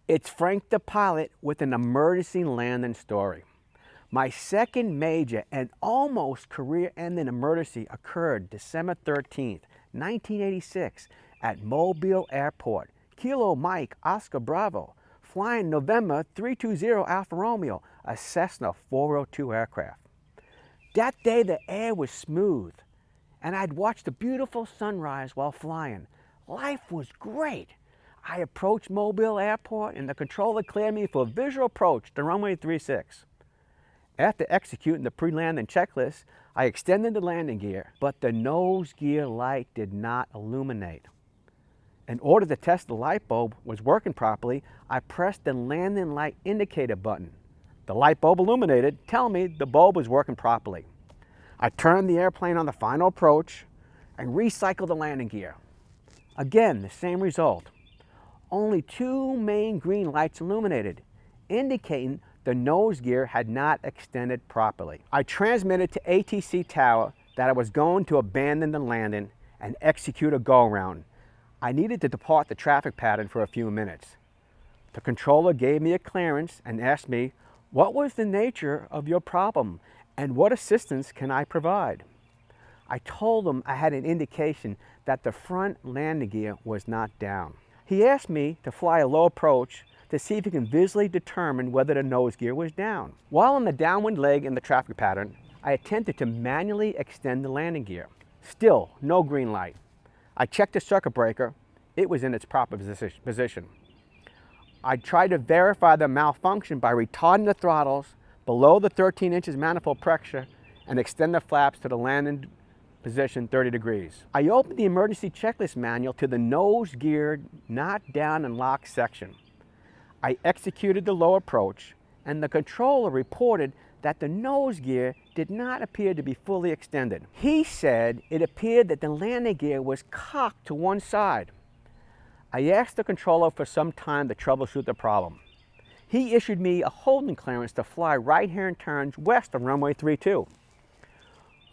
It's Frank the pilot with an emergency landing story. My second major and almost career-ending emergency occurred December 13th, 1986 at Mobile Airport, Kilo Mike Oscar Bravo, flying November 320 Alfa Romeo, a Cessna 402 aircraft. That day the air was smooth and I'd watched a beautiful sunrise while flying. Life was great. I approached Mobile Airport and the controller cleared me for visual approach to runway 36. After executing the pre-landing checklist, I extended the landing gear, but the nose gear light did not illuminate. In order to test the light bulb was working properly, I pressed the landing light indicator button. The light bulb illuminated, telling me the bulb was working properly. I turned the airplane on the final approach and recycled the landing gear. Again, the same result. Only two main green lights illuminated, indicating the nose gear had not extended properly. I transmitted to ATC Tower that I was going to abandon the landing and execute a go-around. I needed to depart the traffic pattern for a few minutes. The controller gave me a clearance and asked me, what was the nature of your problem and what assistance can I provide? I told him I had an indication that the front landing gear was not down. He asked me to fly a low approach to see if he can visually determine whether the nose gear was down. While on the downwind leg in the traffic pattern, I attempted to manually extend the landing gear. Still, no green light. I checked the circuit breaker. It was in its proper position. I tried to verify the malfunction by retarding the throttles below the 13 inches manifold pressure and extend the flaps to the landing position 30 degrees. I opened the emergency checklist manual to the nose gear not down and locked section. I executed the low approach and the controller reported that the nose gear did not appear to be fully extended. He said it appeared that the landing gear was cocked to one side. I asked the controller for some time to troubleshoot the problem. He issued me a holding clearance to fly right-hand turns west of runway 32.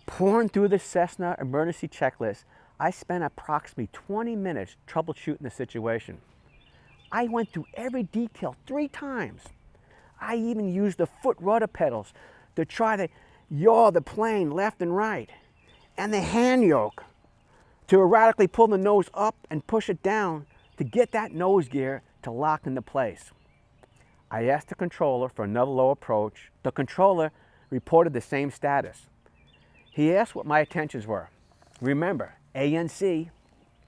Pouring through the Cessna emergency checklist, I spent approximately 20 minutes troubleshooting the situation. I went through every detail 3 times. I even used the foot rudder pedals to try to yaw the plane left and right, and the hand yoke to erratically pull the nose up and push it down to get that nose gear to lock into place. I asked the controller for another low approach. The controller reported the same status. He asked what my intentions were. Remember, ANC,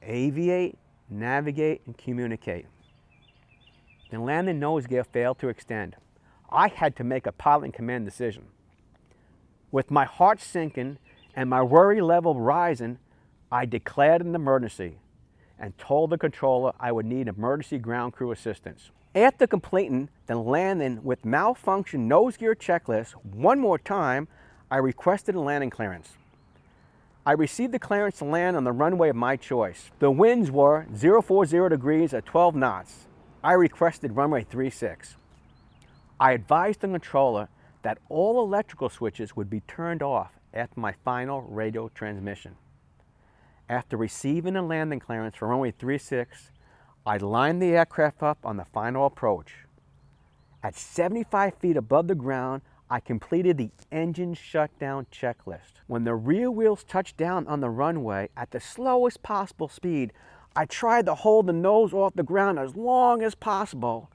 aviate, navigate, and communicate. The landing nose gear failed to extend. I had to make a pilot in command decision. With my heart sinking and my worry level rising, I declared an emergency and told the controller I would need emergency ground crew assistance. After completing the landing with malfunction nose gear checklist one more time, I requested a landing clearance. I received the clearance to land on the runway of my choice. The winds were 040 degrees at 12 knots. I requested runway 36. I advised the controller that all electrical switches would be turned off after my final radio transmission. After receiving a landing clearance for runway 36, I lined the aircraft up on the final approach. At 75 feet above the ground, I completed the engine shutdown checklist. When the rear wheels touched down on the runway at the slowest possible speed, I tried to hold the nose off the ground as long as possible,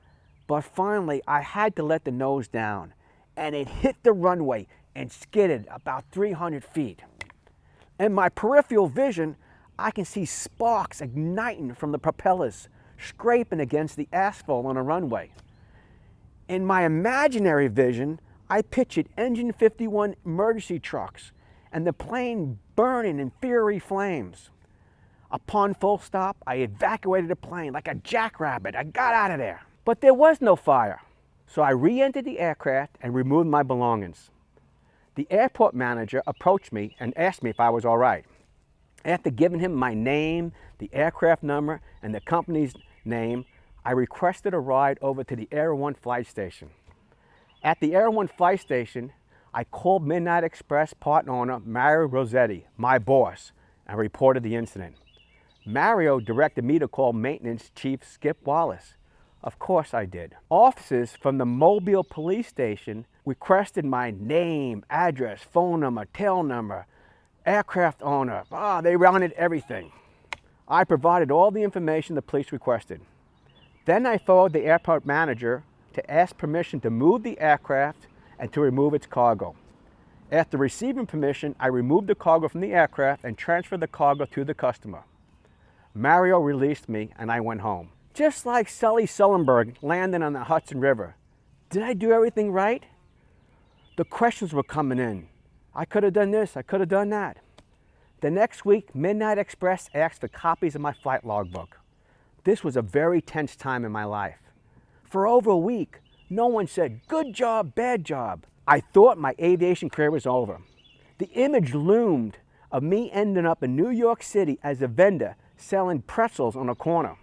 but finally I had to let the nose down, and it hit the runway and skidded about 300 feet. In my peripheral vision, I can see sparks igniting from the propellers, scraping against the asphalt on the runway. In my imaginary vision, I pictured Engine 51 emergency trucks and the plane burning in fiery flames. Upon full stop, I evacuated the plane like a jackrabbit. I got out of there. But there was no fire, so I re-entered the aircraft and removed my belongings. The airport manager approached me and asked me if I was all right. After giving him my name, the aircraft number, and the company's name, I requested a ride over to the Airline flight station. At the Airline flight station, I called Midnight Express part owner Mario Rossetti, my boss, and reported the incident. Mario directed me to call maintenance chief Skip Wallace, Of course I did. Officers from the Mobile police station requested my name, address, phone number, tail number, aircraft owner. They rounded everything. I provided all the information the police requested. Then I phoned the airport manager to ask permission to move the aircraft and to remove its cargo. After receiving permission, I removed the cargo from the aircraft and transferred the cargo to the customer. Mario released me and I went home. Just like Sully Sullenberg landing on the Hudson River. Did I do everything right? The questions were coming in. I could have done this, I could have done that. The next week, Midnight Express asked for copies of my flight logbook. This was a very tense time in my life. For over a week, no one said, good job, bad job. I thought my aviation career was over. The image loomed of me ending up in New York City as a vendor selling pretzels on a corner.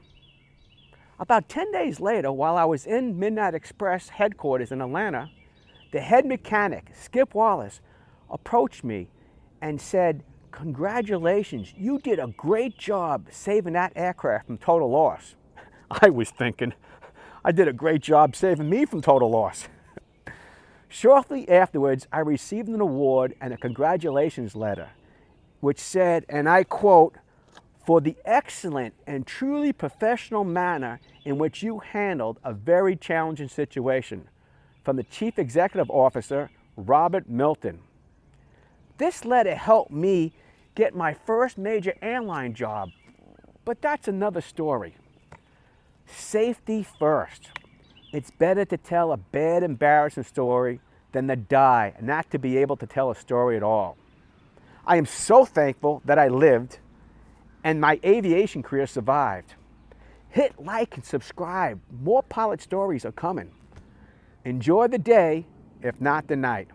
About 10 days later, while I was in Midnight Express headquarters in Atlanta, the head mechanic, Skip Wallace, approached me and said, congratulations, you did a great job saving that aircraft from total loss. I was thinking, I did a great job saving me from total loss. Shortly afterwards, I received an award and a congratulations letter, which said, and I quote, for the excellent and truly professional manner in which you handled a very challenging situation, from the Chief Executive Officer, Robert Milton. This letter helped me get my first major airline job, but that's another story. Safety first. It's better to tell a bad, embarrassing story than to die and not to be able to tell a story at all. I am so thankful that I lived and my aviation career survived. Hit like and subscribe. More pilot stories are coming. Enjoy the day, if not the night.